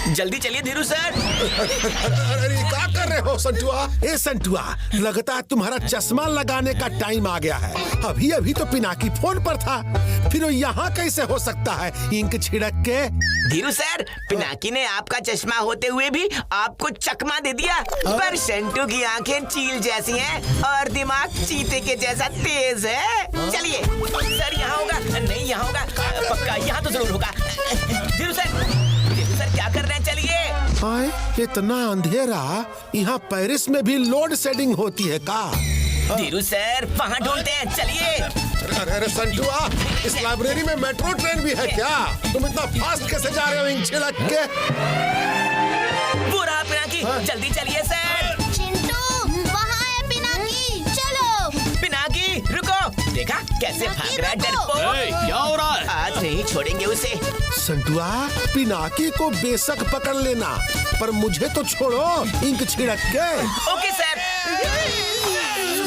जल्दी चलिए धीरू सर। अरे क्या कर रहे हो संटुआ? ए संटुआ, लगता है तुम्हारा चश्मा लगाने का टाइम आ गया है। अभी अभी तो पिनाकी फोन पर था, फिर वो यहाँ कैसे हो सकता है इंक छिड़क के? धीरू सर, पिनाकी ने आपका चश्मा होते हुए भी आपको चकमा दे दिया। पर संटू की आंखें चील जैसी हैं और दिमाग चीते के जैसा तेज है। चलिए सर, यहाँ होगा नहीं, यहाँ होगा पक्का, यहाँ तो जरूर होगा। धीरू सर क्या कर रहे हैं? चलिए। हाय, इतना अंधेरा, यहाँ पेरिस में भी लोड शेडिंग होती है का? धीरू सर वहाँ ढूंढते हैं, चलिए। अरे संटुआ, इस लाइब्रेरी में मेट्रो ट्रेन भी है क्या? तुम इतना फास्ट कैसे जा रहे हो इंक छिड़क के? वो रहा पिनाकी, जल्दी चलिए सर। चिंटू, वहाँ है पिनाकी, चलो। पिनाकी रुको, देखा कैसे भाग रहा है डरपोक। क्या हो रहा है? आज नहीं छोड़ेंगे उसे। संटुआ, पिनाकी को बेशक पकड़ लेना, पर मुझे तो छोड़ो इंक छिड़क के। Okay sir.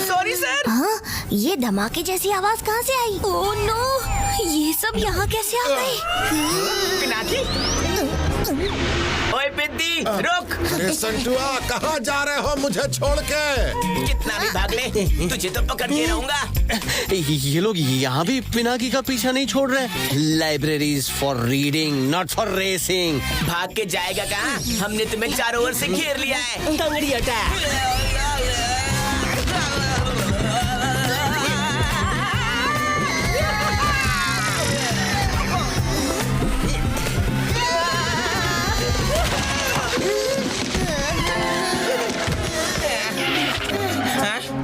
Sorry sir. हाँ, ये धमाके जैसी आवाज कहाँ से आई? ओह नो, ये सब यहाँ कैसे आ गए? पिनाकी, ओए पिद्दी रुक। अरे संटुआ, कहाँ जा रहे हो मुझे छोड़ के? कितना भी भाग ले, तुझे तो पकड़ के रहूंगा। ये लोग यहाँ भी पिनाकी का पीछा नहीं छोड़ रहे। Libraries for reading, not for racing. भाग के जाएगा कहाँ? हमने तुम्हें चारों ओर से घेर लिया है। टंगड़ी अटैक।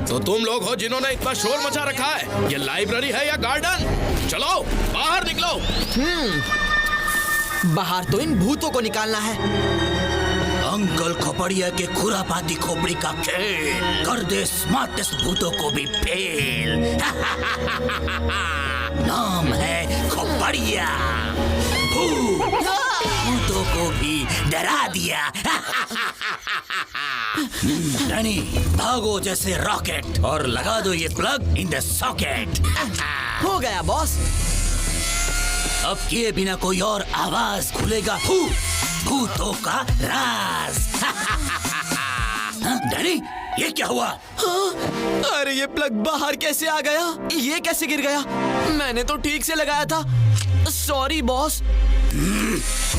तो तुम लोग हो जिन्होंने इतना शोर मचा रखा है। ये लाइब्रेरी है या गार्डन? चलो बाहर निकलो। बाहर तो इन भूतों को निकालना है। अंकल खोपड़िया के खुरापाती खोपड़ी का खेल कर दे स्मार्टेस्ट भूतों को भी फेल। नाम है खोपड़िया, भूतों को भी डरा दिया। रानी, भागो जैसे रॉकेट और लगा दो ये प्लग इन द सॉकेट। हो गया बॉस। अब किए बिना कोई और आवाज खुलेगा भूतों का राज। डैनी, ये क्या हुआ? हाँ? अरे ये प्लग बाहर कैसे आ गया? ये कैसे गिर गया? मैंने तो ठीक से लगाया था। Sorry boss.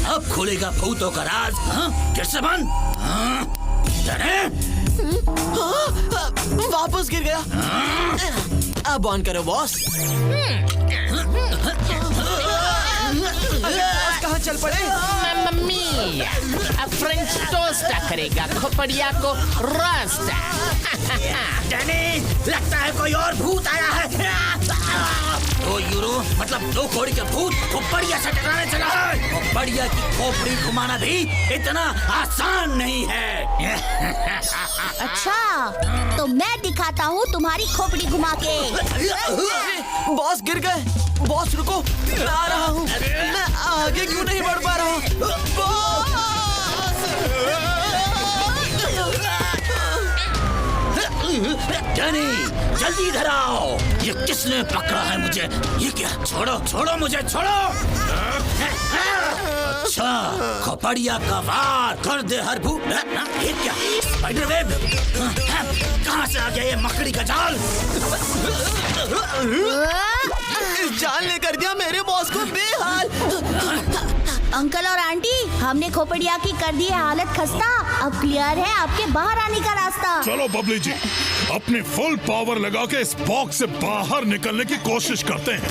अब खुलेगा भूतों का राज। फिर से बंद। वापस गिर गया। अब ऑन करो बॉस। बॉस कहाँ चल पड़े? मम्मी फ्रेंच टोस्ट करेगा खोपड़िया को रास्ता। डैनी, लगता है कोई और भूत आया है। 2 यूरो मतलब 2 कौड़ी का भूत खोपड़िया से टकराने चला है। खोपड़िया की खोपड़ी घुमाना भी इतना आसान नहीं है। अच्छा, तो मैं दिखाता हूँ तुम्हारी खोपड़ी घुमा के। बॉस गिर गए। बॉस रुको, मैं आ रहा हूँ। मैं आगे क्यों नहीं बढ़ पा रहा? डैनी, जल्दी इधर आओ। ये किसने पकड़ा है मुझे? ये क्या? छोड़ो छोड़ो मुझे, छोड़ो। अच्छा, खोपड़िया का वार कर दे हर भूत। ये क्या? Spider web? कहाँ से आ गया ये मकड़ी का जाल? इस जाल ने कर दिया मेरे बॉस को बेहाल। अंकल और आंटी, हमने खोपड़िया की कर दी है हालत खस्ता। अब क्लियर है आपके बाहर आने का रास्ता। चलो बबली जी, अपनी फुल पावर लगा के इस बॉक्स से बाहर निकलने की कोशिश करते हैं।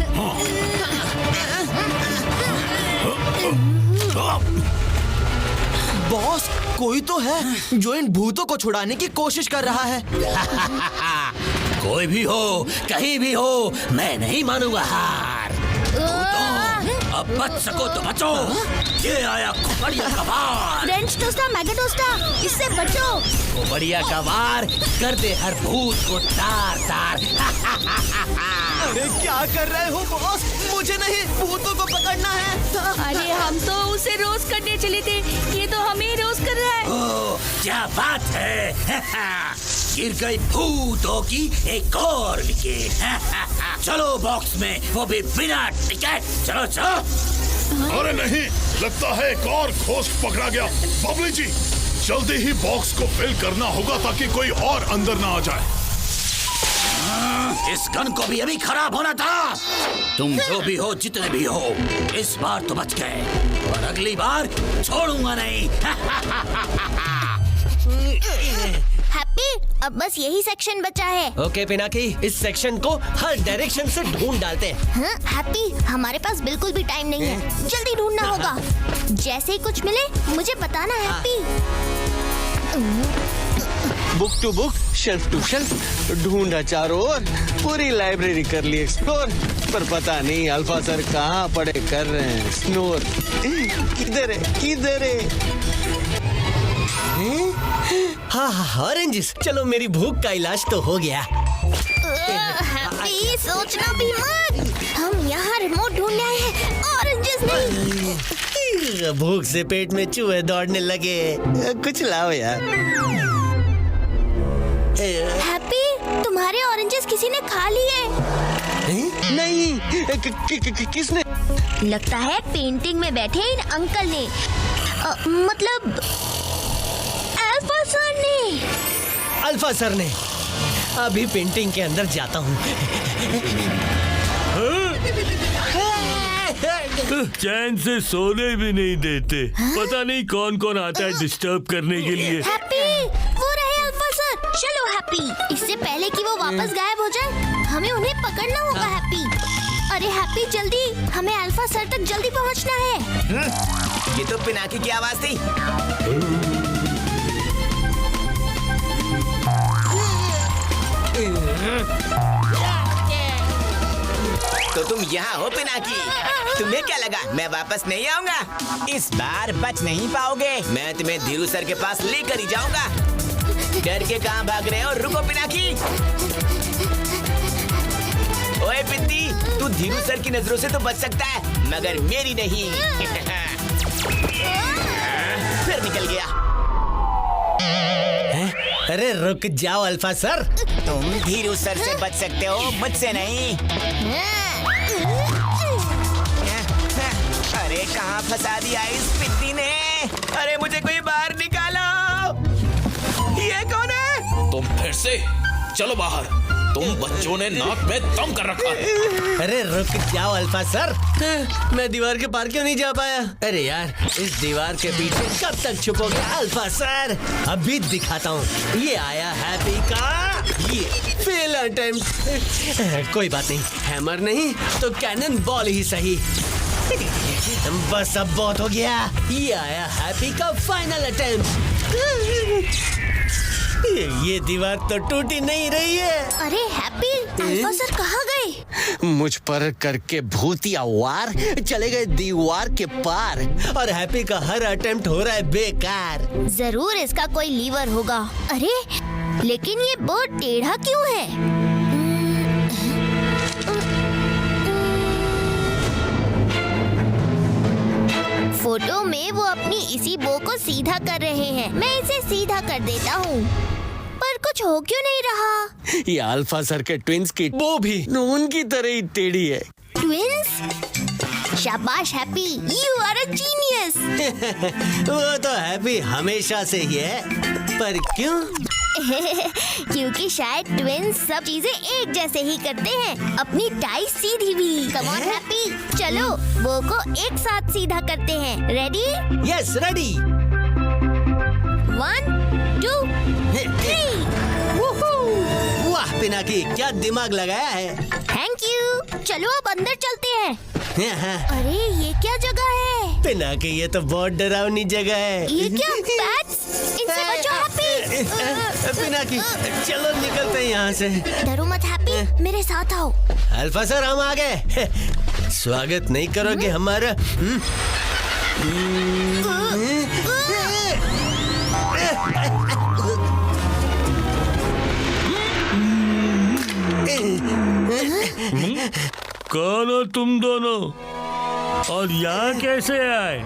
बॉस, कोई तो है जो इन भूतों को छुड़ाने की कोशिश कर रहा है। कोई भी हो, कहीं भी हो, मैं नहीं मानूंगा हार। अब बच सको तो बचो। ये आया खोपड़िया का वार। फ्रेंच टोस्टा, मैगी टोस्टा, इससे बचो। खोपड़िया का वार कर दे हर भूत को तार तार। अरे क्या कर रहे हो बॉस? मुझे नहीं, भूतों को पकड़ना है। अरे हम तो उसे रोज करने चले थे, ये तो हमें रोज कर रहा है। ओह, क्या बात है। गिर गई भूतों की एक और विकेट। चलो बॉक्स में, वो भी बिना टिकट। चलो चलो। अरे नहीं, लगता है एक और घोस्ट पकड़ा गया। बबली जी, जल्दी ही बॉक्स को फिल करना होगा ताकि कोई और अंदर ना आ जाए। इस गन को भी अभी खराब होना था। तुम जो भी हो, जितने भी हो, इस बार तो बच गए, और अगली बार छोड़ूंगा नहीं। हैप्पी, अब बस यही सेक्शन बचा है। ओके पिनाकी, इस सेक्शन को हर डायरेक्शन से ढूंढ डालते हैं। हाँ, हैप्पी, हमारे पास बिल्कुल भी टाइम नहीं है, जल्दी ढूंढना होगा। जैसे ही कुछ मिले मुझे बताना Happy. Book to book, shelf to shelf ढूंढा चारों ओर, पूरी लाइब्रेरी कर ली एक्सप्लोर, पर पता नहीं अल्फा सर कहाँ पड़े कर रहे हैं स्नोर। किधर है, किधर है? हाँ, ऑरेंजेस। चलो, मेरी भूख का इलाज तो हो गया। हैप्पी, सोचना भी मत, हम यहाँ रिमोट ढूंढने आए हैं, ऑरेंजेस नहीं। भूख से पेट में चूहे दौड़ने लगे, कुछ लाओ यार। हैप्पी, तुम्हारे ऑरेंजेस किसी ने खा लिए। नहीं, किसने? लगता है पेंटिंग में बैठे इन अंकल ने, मतलब अल्फा सर ने। अल्फा सर ने। अभी पेंटिंग के अंदर जाता हूँ। चैन से सोने भी नहीं देते। पता नहीं कौन कौन आता है डिस्टर्ब करने के लिए। हैप्पी, वो रहे अल्फा सर। चलो हैप्पी, इससे पहले कि वो वापस गायब हो जाए, हमें उन्हें पकड़ना होगा हैप्पी। अरे हैप्पी, जल्दी, हमें अल्फा सर तक जल्दी पहुंचना है। ये तो पिनाकी की आवाज थी। तो तुम यहाँ हो पिनाकी? तुम्हें क्या लगा मैं वापस नहीं आऊंगा? इस बार बच नहीं पाओगे। मैं तुम्हें धीरू सर के पास लेकर ही जाऊंगा। डर के कहाँ भाग रहे हो? रुको पिनाकी। ओए पिंदी, तू धीरू सर की नजरों से तो बच सकता है, मगर मेरी नहीं। फिर निकल गया। अरे रुक जाओ अल्फा सर। तुम धीरू सर से बच सकते हो, मुझसे नहीं। अरे कहाँ फंसा दिया इस पिंदी ने? अरे मुझे कोई बाहर निकालो। ये कौन है? तुम फिर से? चलो बाहर। तुम बच्चों ने नाक में दम कर रखा है। अरे रुक जाओ अल्फा सर। मैं दीवार के पार क्यों नहीं जा पाया? अरे यार, इस दीवार के पीछे कब तक छुपोगे अल्फा सर? अभी दिखाता हूँ। ये आया हैप्पी का ये फेल अटेम्प्ट। कोई बात नहीं, हैमर नहीं तो कैनन बॉल ही सही। बस अब बहुत हो गया। ये आया हैप्पी का फाइनल अटेम्प्ट। ये दीवार तो टूटी नहीं रही है। अरे हैप्पी, अल्फा सर कहाँ गए? मुझ पर करके भूतिया वार चले गए दीवार के पार, और हैप्पी का हर अटेम्प्ट हो रहा है बेकार। जरूर इसका कोई लीवर होगा। अरे लेकिन ये बोर्ड टेढ़ा क्यों है? फोटो में वो अपनी इसी बो को सीधा कर रहे हैं। मैं इसे सीधा कर देता हूँ, पर कुछ हो क्यों नहीं रहा? ये अल्फा सर के ट्विंस की बो भी उनकी तरह ही टेढ़ी है। ट्विंस? शाबाश Happy, you are a genius. वो तो हैप्पी हमेशा से ही है, पर क्यों? क्योंकि शायद ट्विंस सब चीजें एक जैसे ही करते हैं, अपनी टाई सीधी भी। कम ऑन हैप्पी, चलो वो को एक साथ सीधा करते हैं। रेडी? Yes ready. 1 2 3। वाह पिनाकी, क्या दिमाग लगाया है। Thank you. चलो अब अंदर चलते हैं। अरे ये क्या जगह है? पिनाकी, ये तो बहुत डरावनी जगह है। ये क्या बैट्स? इनसे बचो हैप्पी। पिनाकी, चलो निकलते हैं यहाँ से। डरो मत हैप्पी, मेरे साथ आओ। अल्फा सर, हम आ गए। स्वागत नहीं करोगे हमारा? कौन हो तुम दोनों, और यहाँ कैसे आए?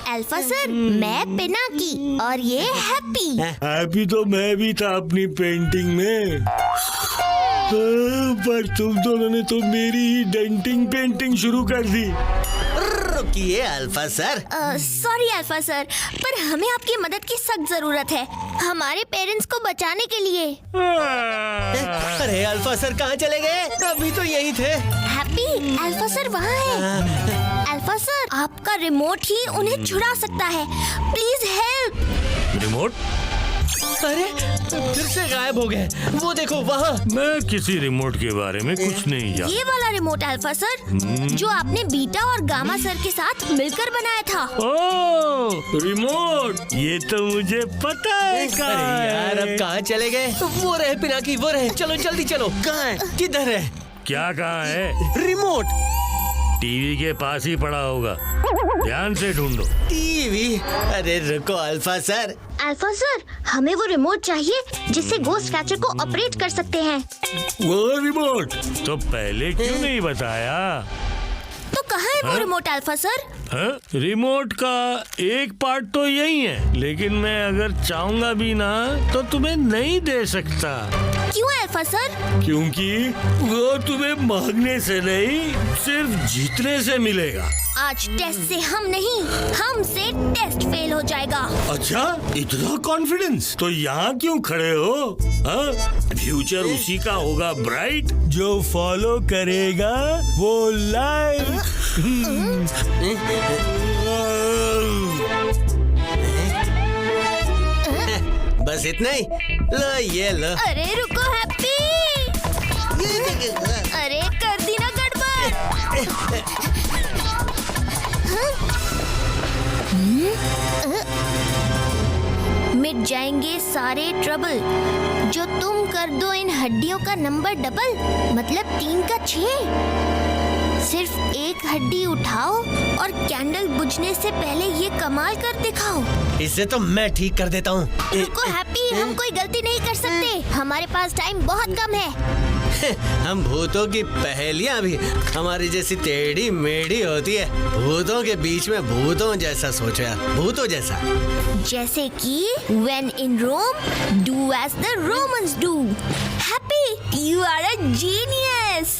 अल्फा सर, मैं पिनाकी और ये हैप्पी। हैप्पी तो मैं भी था अपनी पेंटिंग में, पर तुम दोनों ने तो मेरी ही डेंटिंग पेंटिंग शुरू कर दी। रुक किए alpha sir. Sorry alpha sir, पर हमें आपकी मदद की सख्त जरूरत है हमारे पेरेंट्स को बचाने के लिए। अरे अल्फा सर कहाँ चले गए? अभी तो यही थे। हैप्पी, अल्फा सर वहाँ है। अल्फा सर, आपका रिमोट ही उन्हें छुड़ा सकता है। Please help. रिमोट? अरे फिर से गायब हो गए। वो देखो वहाँ। मैं किसी रिमोट के बारे में कुछ नहीं जानता। ये वाला रिमोट अल्फा सर, जो आपने बीटा और गामा सर के साथ मिलकर बनाया था। ओह, रिमोट, ये तो मुझे पता है। अरे यार अब कहाँ चले गए? वो रहे पिनाकी, वो रहे। चलो जल्दी चलो। कहाँ है? किधर है? क्या कहाँ है? रिमोट टीवी के पास ही पड़ा होगा, ध्यान से ढूंढो। टीवी? अरे रुको अल्फा सर। अल्फा सर, हमें वो रिमोट चाहिए जिससे गोस्ट कैचर को ऑपरेट कर सकते हैं। वो रिमोट तो पहले क्यों नहीं बताया? तो कहाँ है वो रिमोट अल्फा सर? हाँ? रिमोट का एक पार्ट तो यही है, लेकिन मैं अगर चाहूंगा भी ना तो तुम्हें नहीं दे सकता। क्यों अल्फा सर? क्योंकि वो तुम्हें मांगने से नहीं, सिर्फ जीतने से मिलेगा। आज टेस्ट से हम नहीं, हमसे टेस्ट फेल हो जाएगा। अच्छा, इतना कॉन्फिडेंस? तो यहाँ क्यों खड़े हो? हाँ? फ्यूचर उसी का होगा ब्राइट, जो फॉलो करेगा वो लाइफ। बस इतना ही? लो ये लो। अरे रुको हैप्पी। अरे कर दी ना गड़बड़। मिट जाएंगे सारे ट्रबल जो तुम कर दो इन हड्डियों का नंबर डबल, मतलब 3 का 6। सिर्फ एक हड्डी उठाओ और कैंडल बुझने से पहले ये कमाल कर दिखाओ। इसे तो मैं ठीक कर देता हूँ। रुको हैप्पी, हम कोई गलती नहीं कर सकते, हमारे पास टाइम बहुत कम है। हम भूतों की पहेलियाँ भी हमारी जैसी टेढ़ी मेढ़ी होती है। भूतों के बीच में भूतों जैसा सोचो यार, भूतों जैसा। जैसे कि when in Rome, do as the Romans do. Happy, you are a genius.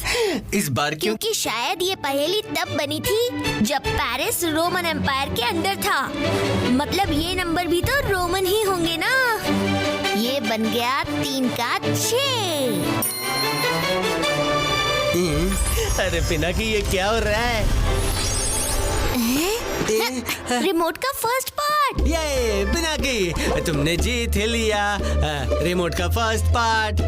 इस बार क्यों? क्योंकि शायद ये पहेली तब बनी थी जब पेरिस रोमन एम्पायर के अंदर था। मतलब ये नंबर भी तो रोमन ही होंगे ना। ये बन गया 3 का 6। अरे पिनाकी ये क्या हो रहा है? रिमोट का फर्स्ट पार्ट। ये पिनाकी तुमने जीत लिया रिमोट का फर्स्ट पार्ट।